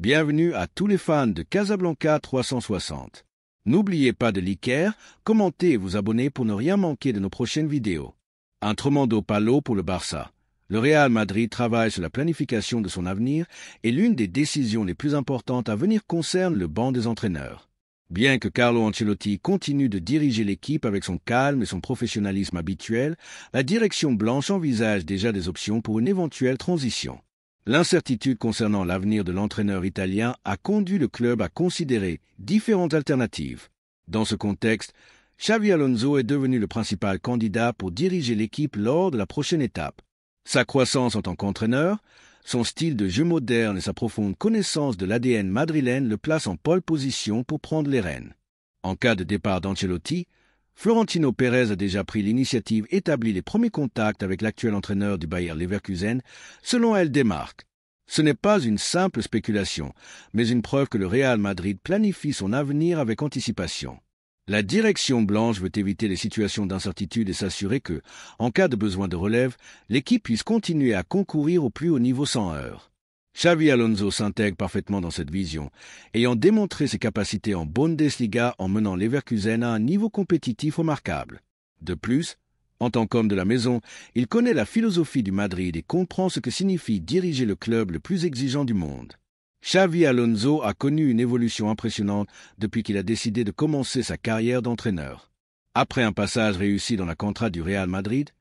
Bienvenue à tous les fans de Casablanca 360. N'oubliez pas de liker, commenter et vous abonner pour ne rien manquer de nos prochaines vidéos. Un tremendo palo pour le Barça. Le Real Madrid travaille sur la planification de son avenir et l'une des décisions les plus importantes à venir concerne le banc des entraîneurs. Bien que Carlo Ancelotti continue de diriger l'équipe avec son calme et son professionnalisme habituel, la direction blanche envisage déjà des options pour une éventuelle transition. L'incertitude concernant l'avenir de l'entraîneur italien a conduit le club à considérer différentes alternatives. Dans ce contexte, Xabi Alonso est devenu le principal candidat pour diriger l'équipe lors de la prochaine étape. Sa croissance en tant qu'entraîneur, son style de jeu moderne et sa profonde connaissance de l'ADN madrilène le placent en pole position pour prendre les rênes. En cas de départ d'Ancelotti, Florentino Pérez a déjà pris l'initiative et établi les premiers contacts avec l'actuel entraîneur du Bayer Leverkusen, selon Elle démarque. Ce n'est pas une simple spéculation, mais une preuve que le Real Madrid planifie son avenir avec anticipation. La direction blanche veut éviter les situations d'incertitude et s'assurer que, en cas de besoin de relève, l'équipe puisse continuer à concourir au plus haut niveau sans heurts. Xabi Alonso s'intègre parfaitement dans cette vision, ayant démontré ses capacités en Bundesliga en menant Leverkusen à un niveau compétitif remarquable. De plus, en tant qu'homme de la maison, il connaît la philosophie du Madrid et comprend ce que signifie diriger le club le plus exigeant du monde. Xabi Alonso a connu une évolution impressionnante depuis qu'il a décidé de commencer sa carrière d'entraîneur. Après un passage réussi dans la contrat du Real Madrid,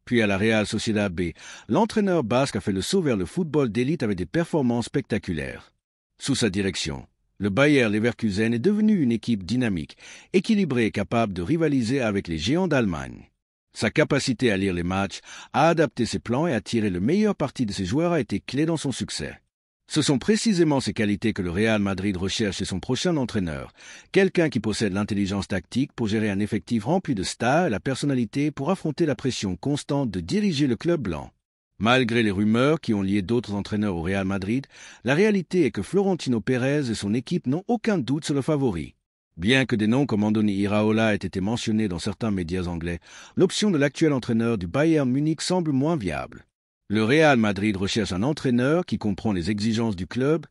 puis à la Real Sociedad B, l'entraîneur basque a fait le saut vers le football d'élite avec des performances spectaculaires. Sous sa direction, le Bayer Leverkusen est devenu une équipe dynamique, équilibrée et capable de rivaliser avec les géants d'Allemagne. Sa capacité à lire les matchs, à adapter ses plans et à tirer le meilleur parti de ses joueurs a été clé dans son succès. Ce sont précisément ces qualités que le Real Madrid recherche chez son prochain entraîneur, quelqu'un qui possède l'intelligence tactique pour gérer un effectif rempli de stars et la personnalité pour affronter la pression constante de diriger le club blanc. Malgré les rumeurs qui ont lié d'autres entraîneurs au Real Madrid, la réalité est que Florentino Pérez et son équipe n'ont aucun doute sur le favori. Bien que des noms comme Andoni Iraola aient été mentionnés dans certains médias anglais, l'option de l'actuel entraîneur du Bayern Munich semble moins viable. Le Real Madrid recherche un entraîneur qui comprend les exigences du club,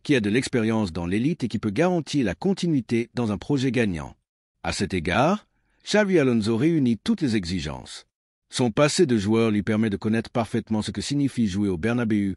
qui a de l'expérience dans l'élite et qui peut garantir la continuité dans un projet gagnant. À cet égard, Xabi Alonso réunit toutes les exigences. Son passé de joueur lui permet de connaître parfaitement ce que signifie jouer au Bernabéu,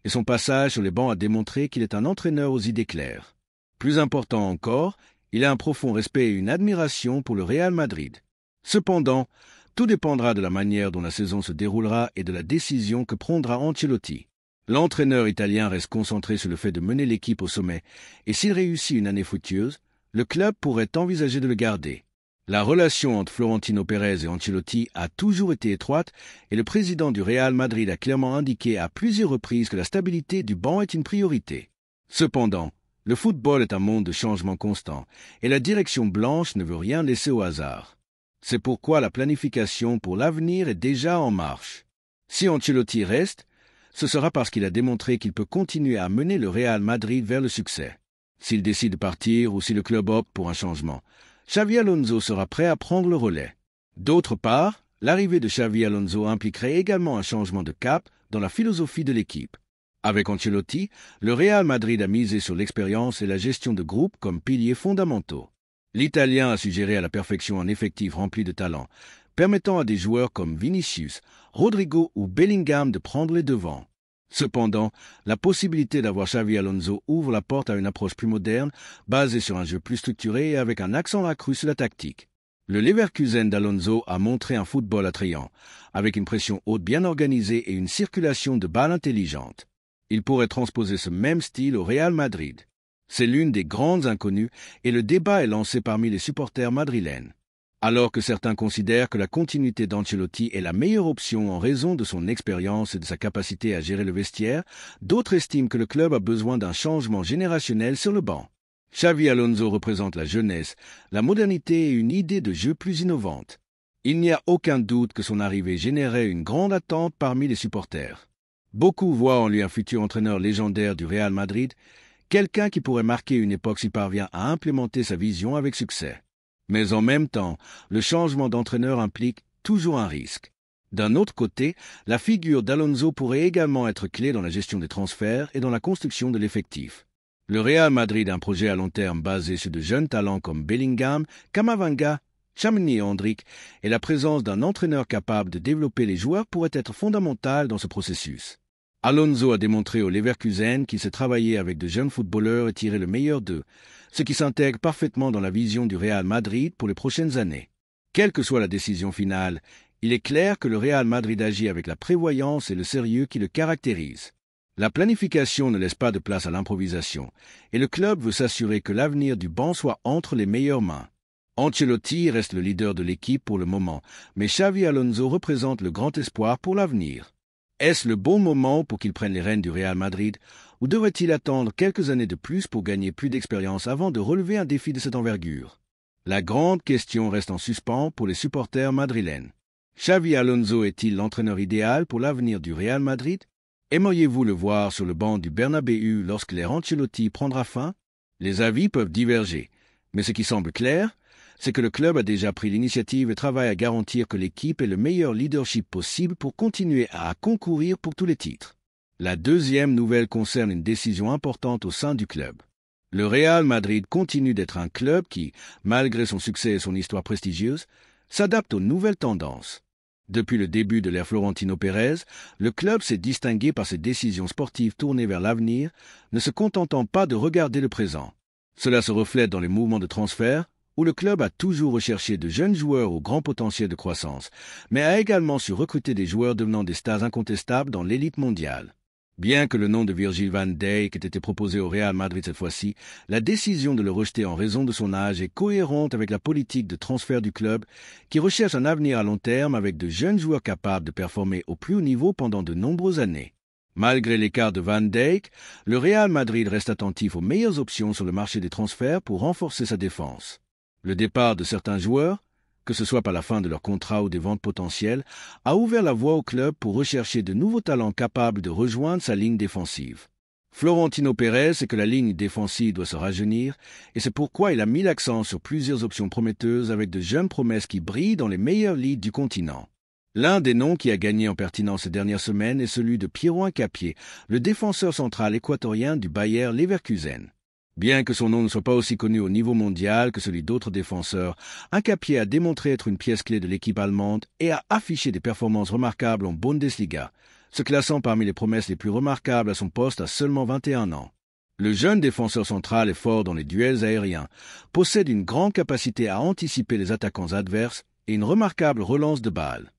et son passage sur les bancs a démontré qu'il est un entraîneur aux idées claires. Plus important encore, il a un profond respect et une admiration pour le Real Madrid. Cependant, tout dépendra de la manière dont la saison se déroulera et de la décision que prendra Ancelotti. L'entraîneur italien reste concentré sur le fait de mener l'équipe au sommet, et s'il réussit une année fructueuse, le club pourrait envisager de le garder. La relation entre Florentino Pérez et Ancelotti a toujours été étroite, et le président du Real Madrid a clairement indiqué à plusieurs reprises que la stabilité du banc est une priorité. Cependant, le football est un monde de changements constants, et la direction blanche ne veut rien laisser au hasard. C'est pourquoi la planification pour l'avenir est déjà en marche. Si Ancelotti reste, ce sera parce qu'il a démontré qu'il peut continuer à mener le Real Madrid vers le succès. S'il décide de partir ou si le club opte pour un changement, Xabi Alonso sera prêt à prendre le relais. D'autre part, l'arrivée de Xabi Alonso impliquerait également un changement de cap dans la philosophie de l'équipe. Avec Ancelotti, le Real Madrid a misé sur l'expérience et la gestion de groupe comme piliers fondamentaux. L'Italien a su gérer à la perfection un effectif rempli de talent, permettant à des joueurs comme Vinicius, Rodrigo ou Bellingham de prendre les devants. Cependant, la possibilité d'avoir Xabi Alonso ouvre la porte à une approche plus moderne, basée sur un jeu plus structuré et avec un accent accru sur la tactique. Le Leverkusen d'Alonso a montré un football attrayant, avec une pression haute bien organisée et une circulation de balles intelligente. Il pourrait transposer ce même style au Real Madrid. C'est l'une des grandes inconnues et le débat est lancé parmi les supporters madrilènes. Alors que certains considèrent que la continuité d'Ancelotti est la meilleure option en raison de son expérience et de sa capacité à gérer le vestiaire, d'autres estiment que le club a besoin d'un changement générationnel sur le banc. Xabi Alonso représente la jeunesse, la modernité et une idée de jeu plus innovante. Il n'y a aucun doute que son arrivée générait une grande attente parmi les supporters. Beaucoup voient en lui un futur entraîneur légendaire du Real Madrid, quelqu'un qui pourrait marquer une époque s'il parvient à implémenter sa vision avec succès. Mais en même temps, le changement d'entraîneur implique toujours un risque. D'un autre côté, la figure d'Alonso pourrait également être clé dans la gestion des transferts et dans la construction de l'effectif. Le Real Madrid a un projet à long terme basé sur de jeunes talents comme Bellingham, Camavinga, Tchouaméni et Endrick, et la présence d'un entraîneur capable de développer les joueurs pourrait être fondamentale dans ce processus. Alonso a démontré au Leverkusen qu'il sait travailler avec de jeunes footballeurs et tirer le meilleur d'eux, ce qui s'intègre parfaitement dans la vision du Real Madrid pour les prochaines années. Quelle que soit la décision finale, il est clair que le Real Madrid agit avec la prévoyance et le sérieux qui le caractérisent. La planification ne laisse pas de place à l'improvisation, et le club veut s'assurer que l'avenir du banc soit entre les meilleures mains. Ancelotti reste le leader de l'équipe pour le moment, mais Xavi Alonso représente le grand espoir pour l'avenir. Est-ce le bon moment pour qu'il prenne les rênes du Real Madrid, ou devrait-il attendre quelques années de plus pour gagner plus d'expérience avant de relever un défi de cette envergure? La grande question reste en suspens pour les supporters madrilènes. Xavi Alonso est-il l'entraîneur idéal pour l'avenir du Real Madrid? Aimeriez-vous le voir sur le banc du Bernabéu lorsque l'ère Ancelotti prendra fin? Les avis peuvent diverger, mais ce qui semble clair, c'est que le club a déjà pris l'initiative et travaille à garantir que l'équipe ait le meilleur leadership possible pour continuer à concourir pour tous les titres. La deuxième nouvelle concerne une décision importante au sein du club. Le Real Madrid continue d'être un club qui, malgré son succès et son histoire prestigieuse, s'adapte aux nouvelles tendances. Depuis le début de l'ère Florentino Pérez, le club s'est distingué par ses décisions sportives tournées vers l'avenir, ne se contentant pas de regarder le présent. Cela se reflète dans les mouvements de transfert, où le club a toujours recherché de jeunes joueurs au grand potentiel de croissance, mais a également su recruter des joueurs devenant des stars incontestables dans l'élite mondiale. Bien que le nom de Virgil van Dijk ait été proposé au Real Madrid cette fois-ci, la décision de le rejeter en raison de son âge est cohérente avec la politique de transfert du club qui recherche un avenir à long terme avec de jeunes joueurs capables de performer au plus haut niveau pendant de nombreuses années. Malgré l'écart de Van Dijk, le Real Madrid reste attentif aux meilleures options sur le marché des transferts pour renforcer sa défense. Le départ de certains joueurs, que ce soit par la fin de leur contrat ou des ventes potentielles, a ouvert la voie au club pour rechercher de nouveaux talents capables de rejoindre sa ligne défensive. Florentino Pérez sait que la ligne défensive doit se rajeunir, et c'est pourquoi il a mis l'accent sur plusieurs options prometteuses avec de jeunes promesses qui brillent dans les meilleures ligues du continent. L'un des noms qui a gagné en pertinence ces dernières semaines est celui de Piero Hincapié, le défenseur central équatorien du Bayer Leverkusen. Bien que son nom ne soit pas aussi connu au niveau mondial que celui d'autres défenseurs, Hincapié a démontré être une pièce clé de l'équipe allemande et a affiché des performances remarquables en Bundesliga, se classant parmi les promesses les plus remarquables à son poste à seulement 21 ans. Le jeune défenseur central est fort dans les duels aériens, possède une grande capacité à anticiper les attaquants adverses et une remarquable relance de balles.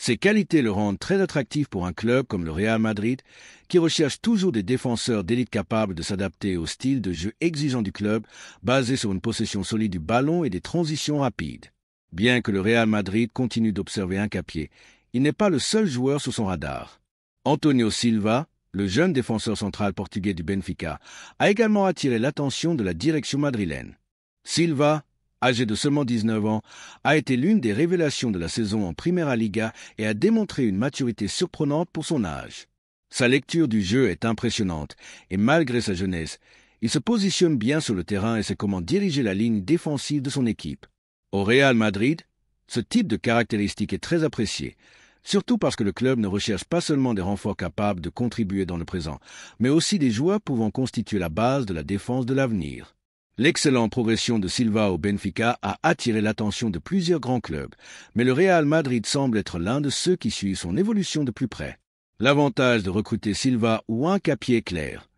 Ces qualités le rendent très attractif pour un club comme le Real Madrid, qui recherche toujours des défenseurs d'élite capables de s'adapter au style de jeu exigeant du club, basé sur une possession solide du ballon et des transitions rapides. Bien que le Real Madrid continue d'observer Hincapié, il n'est pas le seul joueur sous son radar. Antonio Silva, le jeune défenseur central portugais du Benfica, a également attiré l'attention de la direction madrilène. Silva, âgé de seulement 19 ans, a été l'une des révélations de la saison en Primera Liga et a démontré une maturité surprenante pour son âge. Sa lecture du jeu est impressionnante et malgré sa jeunesse, il se positionne bien sur le terrain et sait comment diriger la ligne défensive de son équipe. Au Real Madrid, ce type de caractéristique est très apprécié, surtout parce que le club ne recherche pas seulement des renforts capables de contribuer dans le présent, mais aussi des joueurs pouvant constituer la base de la défense de l'avenir. L'excellente progression de Silva au Benfica a attiré l'attention de plusieurs grands clubs, mais le Real Madrid semble être l'un de ceux qui suivent son évolution de plus près. L'avantage de recruter Silva ou Hincapié est clair.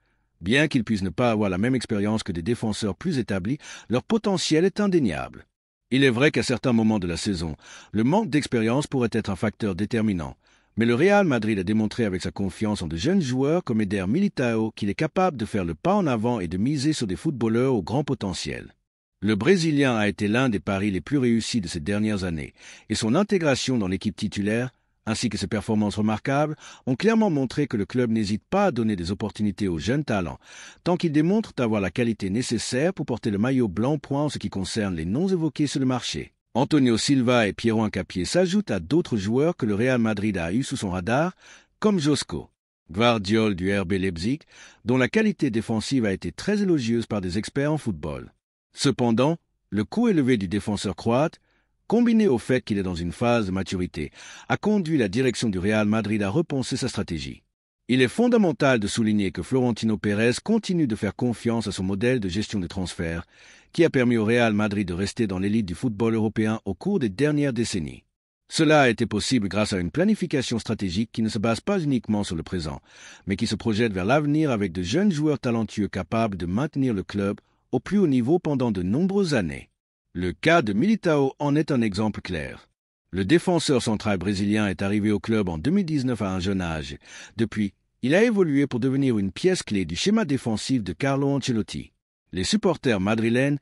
Bien qu'ils puissent ne pas avoir la même expérience que des défenseurs plus établis, leur potentiel est indéniable. Il est vrai qu'à certains moments de la saison, le manque d'expérience pourrait être un facteur déterminant. Mais le Real Madrid a démontré avec sa confiance en de jeunes joueurs comme Eder Militao qu'il est capable de faire le pas en avant et de miser sur des footballeurs au grand potentiel. Le Brésilien a été l'un des paris les plus réussis de ces dernières années, et son intégration dans l'équipe titulaire, ainsi que ses performances remarquables, ont clairement montré que le club n'hésite pas à donner des opportunités aux jeunes talents, tant qu'ils démontrent avoir la qualité nécessaire pour porter le maillot blanc-point en ce qui concerne les noms évoqués sur le marché. Antonio Silva et Piero Hincapié s'ajoutent à d'autres joueurs que le Real Madrid a eus sous son radar, comme Josko, Gvardiol du RB Leipzig, dont la qualité défensive a été très élogieuse par des experts en football. Cependant, le coût élevé du défenseur croate, combiné au fait qu'il est dans une phase de maturité, a conduit la direction du Real Madrid à repenser sa stratégie. Il est fondamental de souligner que Florentino Pérez continue de faire confiance à son modèle de gestion des transferts, qui a permis au Real Madrid de rester dans l'élite du football européen au cours des dernières décennies. Cela a été possible grâce à une planification stratégique qui ne se base pas uniquement sur le présent, mais qui se projette vers l'avenir avec de jeunes joueurs talentueux capables de maintenir le club au plus haut niveau pendant de nombreuses années. Le cas de Militao en est un exemple clair. Le défenseur central brésilien est arrivé au club en 2019 à un jeune âge. Depuis, il a évolué pour devenir une pièce clé du schéma défensif de Carlo Ancelotti. Les supporters madrilènes,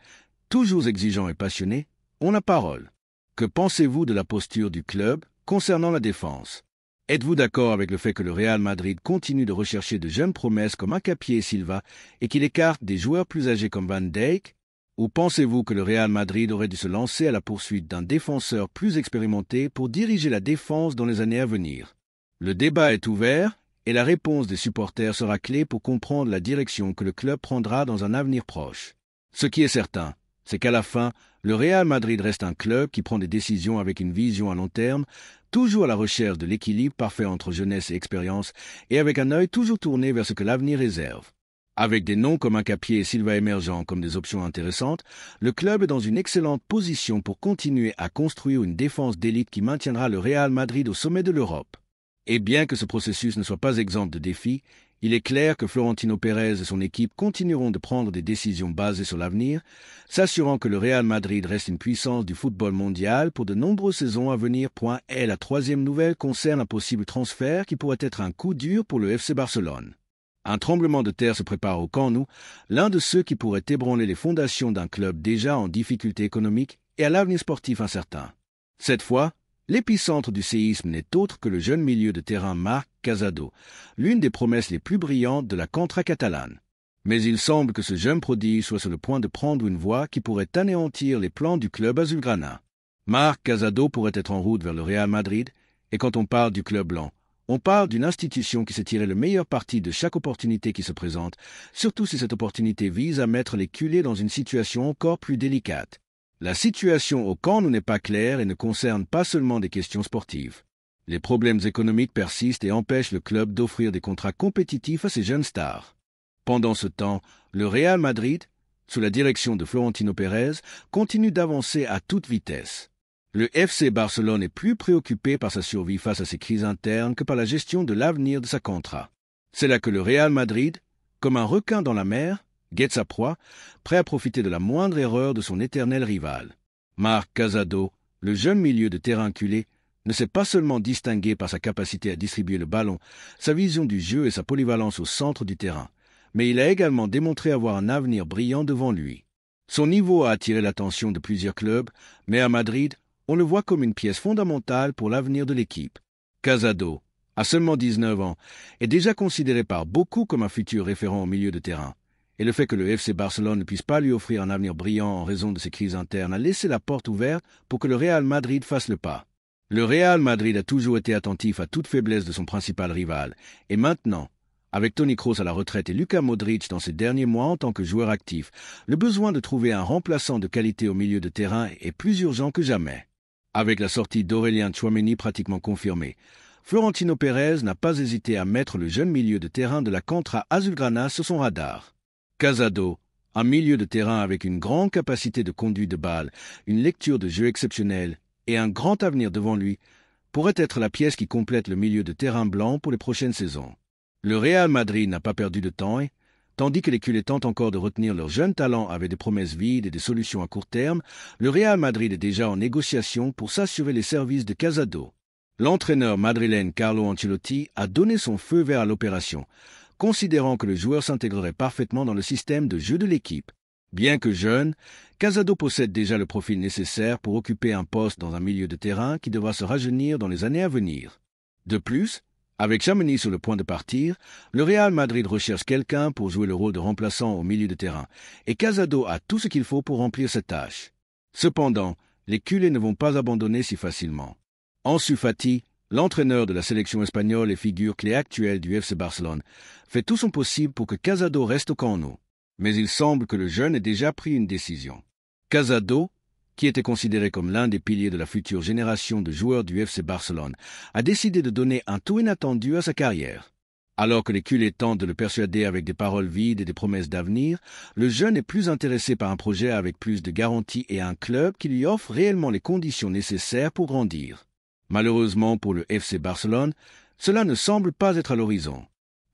toujours exigeants et passionnés, ont la parole. Que pensez-vous de la posture du club concernant la défense? Êtes-vous d'accord avec le fait que le Real Madrid continue de rechercher de jeunes promesses comme Hincapié et Silva et qu'il écarte des joueurs plus âgés comme Van Dijk? Ou pensez-vous que le Real Madrid aurait dû se lancer à la poursuite d'un défenseur plus expérimenté pour diriger la défense dans les années à venir? Le débat est ouvert et la réponse des supporters sera clé pour comprendre la direction que le club prendra dans un avenir proche. Ce qui est certain, c'est qu'à la fin, le Real Madrid reste un club qui prend des décisions avec une vision à long terme, toujours à la recherche de l'équilibre parfait entre jeunesse et expérience, et avec un œil toujours tourné vers ce que l'avenir réserve. Avec des noms comme Hincapié et Silva émergents comme des options intéressantes, le club est dans une excellente position pour continuer à construire une défense d'élite qui maintiendra le Real Madrid au sommet de l'Europe. Et bien que ce processus ne soit pas exempt de défis, il est clair que Florentino Pérez et son équipe continueront de prendre des décisions basées sur l'avenir, s'assurant que le Real Madrid reste une puissance du football mondial pour de nombreuses saisons à venir. Et la troisième nouvelle concerne un possible transfert qui pourrait être un coup dur pour le FC Barcelone. Un tremblement de terre se prépare au Camp Nou, l'un de ceux qui pourrait ébranler les fondations d'un club déjà en difficulté économique et à l'avenir sportif incertain. Cette fois, l'épicentre du séisme n'est autre que le jeune milieu de terrain Marc Casado, l'une des promesses les plus brillantes de la contra catalane. Mais il semble que ce jeune prodige soit sur le point de prendre une voie qui pourrait anéantir les plans du club azulgrana. Marc Casado pourrait être en route vers le Real Madrid, et quand on parle du club blanc, on parle d'une institution qui s'est tirée le meilleur parti de chaque opportunité qui se présente, surtout si cette opportunité vise à mettre les culés dans une situation encore plus délicate. La situation au Camp Nou n'est pas claire et ne concerne pas seulement des questions sportives. Les problèmes économiques persistent et empêchent le club d'offrir des contrats compétitifs à ses jeunes stars. Pendant ce temps, le Real Madrid, sous la direction de Florentino Pérez, continue d'avancer à toute vitesse. Le FC Barcelone est plus préoccupé par sa survie face à ses crises internes que par la gestion de l'avenir de sa contra. C'est là que le Real Madrid, comme un requin dans la mer, guette sa proie, prêt à profiter de la moindre erreur de son éternel rival. Marc Casado, le jeune milieu de terrain culé, ne s'est pas seulement distingué par sa capacité à distribuer le ballon, sa vision du jeu et sa polyvalence au centre du terrain, mais il a également démontré avoir un avenir brillant devant lui. Son niveau a attiré l'attention de plusieurs clubs, mais à Madrid, on le voit comme une pièce fondamentale pour l'avenir de l'équipe. Casado, à seulement 19 ans, est déjà considéré par beaucoup comme un futur référent au milieu de terrain. Et le fait que le FC Barcelone ne puisse pas lui offrir un avenir brillant en raison de ses crises internes a laissé la porte ouverte pour que le Real Madrid fasse le pas. Le Real Madrid a toujours été attentif à toute faiblesse de son principal rival, et maintenant, avec Toni Kroos à la retraite et Luka Modric dans ses derniers mois en tant que joueur actif, le besoin de trouver un remplaçant de qualité au milieu de terrain est plus urgent que jamais. Avec la sortie d'Aurélien Tchouaméni pratiquement confirmée, Florentino Pérez n'a pas hésité à mettre le jeune milieu de terrain de la contra azulgrana sur son radar. Casado, un milieu de terrain avec une grande capacité de conduite de balle, une lecture de jeu exceptionnelle et un grand avenir devant lui, pourrait être la pièce qui complète le milieu de terrain blanc pour les prochaines saisons. Le Real Madrid n'a pas perdu de temps et, tandis que les culés tentent encore de retenir leurs jeunes talents avec des promesses vides et des solutions à court terme, le Real Madrid est déjà en négociation pour s'assurer les services de Casado. L'entraîneur madrilène Carlo Ancelotti a donné son feu vert à l'opération, considérant que le joueur s'intégrerait parfaitement dans le système de jeu de l'équipe. Bien que jeune, Casado possède déjà le profil nécessaire pour occuper un poste dans un milieu de terrain qui devra se rajeunir dans les années à venir. De plus, avec Tchouaméni sur le point de partir, le Real Madrid recherche quelqu'un pour jouer le rôle de remplaçant au milieu de terrain, et Casado a tout ce qu'il faut pour remplir cette tâche. Cependant, les culés ne vont pas abandonner si facilement. Ansu Fati, l'entraîneur de la sélection espagnole et figure clé actuelle du FC Barcelone, fait tout son possible pour que Casado reste au Camp Nou. Mais il semble que le jeune ait déjà pris une décision. Casado, qui était considéré comme l'un des piliers de la future génération de joueurs du FC Barcelone, a décidé de donner un tour inattendu à sa carrière. Alors que les culés tentent de le persuader avec des paroles vides et des promesses d'avenir, le jeune est plus intéressé par un projet avec plus de garanties et un club qui lui offre réellement les conditions nécessaires pour grandir. Malheureusement pour le FC Barcelone, cela ne semble pas être à l'horizon.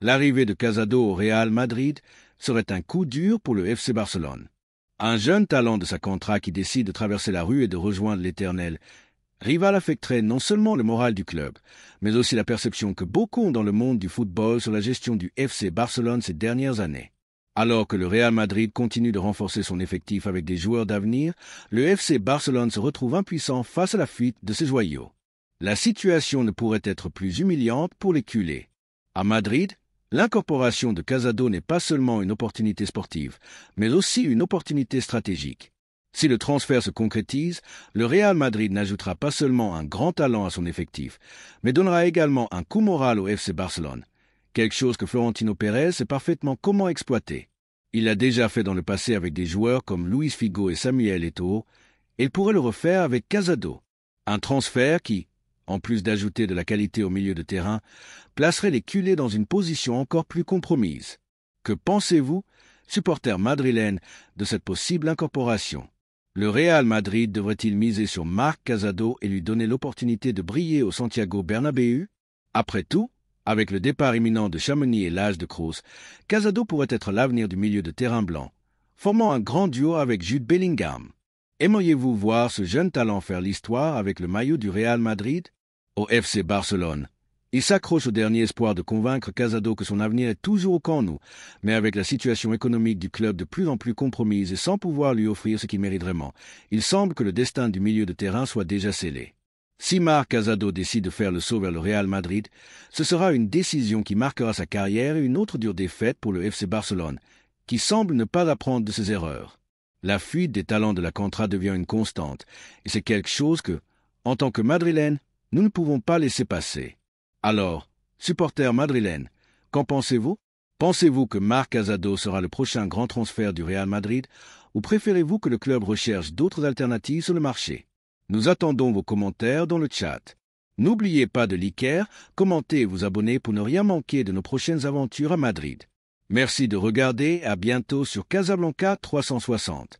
L'arrivée de Casado au Real Madrid serait un coup dur pour le FC Barcelone. Un jeune talent de sa contrat qui décide de traverser la rue et de rejoindre l'éternel rival affecterait non seulement le moral du club, mais aussi la perception que beaucoup ont dans le monde du football sur la gestion du FC Barcelone ces dernières années. Alors que le Real Madrid continue de renforcer son effectif avec des joueurs d'avenir, le FC Barcelone se retrouve impuissant face à la fuite de ses joyaux. La situation ne pourrait être plus humiliante pour les culés. À Madrid, l'incorporation de Casado n'est pas seulement une opportunité sportive, mais aussi une opportunité stratégique. Si le transfert se concrétise, le Real Madrid n'ajoutera pas seulement un grand talent à son effectif, mais donnera également un coup moral au FC Barcelone, quelque chose que Florentino Pérez sait parfaitement comment exploiter. Il l'a déjà fait dans le passé avec des joueurs comme Luis Figo et Samuel Eto'o, et il pourrait le refaire avec Casado. Un transfert qui, en plus d'ajouter de la qualité au milieu de terrain, placerait les culés dans une position encore plus compromise. Que pensez-vous, supporters madrilènes, de cette possible incorporation? Le Real Madrid devrait-il miser sur Marc Casado et lui donner l'opportunité de briller au Santiago Bernabéu? Après tout, avec le départ imminent de Tchouaméni et l'âge de Kroos, Casado pourrait être l'avenir du milieu de terrain blanc, formant un grand duo avec Jude Bellingham. Aimeriez-vous voir ce jeune talent faire l'histoire avec le maillot du Real Madrid? Au FC Barcelone, il s'accroche au dernier espoir de convaincre Casado que son avenir est toujours au camp nous, mais avec la situation économique du club de plus en plus compromise et sans pouvoir lui offrir ce qu'il mérite vraiment, il semble que le destin du milieu de terrain soit déjà scellé. Si Marc Casado décide de faire le saut vers le Real Madrid, ce sera une décision qui marquera sa carrière et une autre dure défaite pour le FC Barcelone, qui semble ne pas apprendre de ses erreurs. La fuite des talents de la Contra devient une constante, et c'est quelque chose que, en tant que Madrilène, nous ne pouvons pas laisser passer. Alors, supporters madrilènes, qu'en pensez-vous? Pensez-vous que Marc Casado sera le prochain grand transfert du Real Madrid ou préférez-vous que le club recherche d'autres alternatives sur le marché? Nous attendons vos commentaires dans le chat. N'oubliez pas de liker, commenter et vous abonner pour ne rien manquer de nos prochaines aventures à Madrid. Merci de regarder, à bientôt sur Casablanca 360.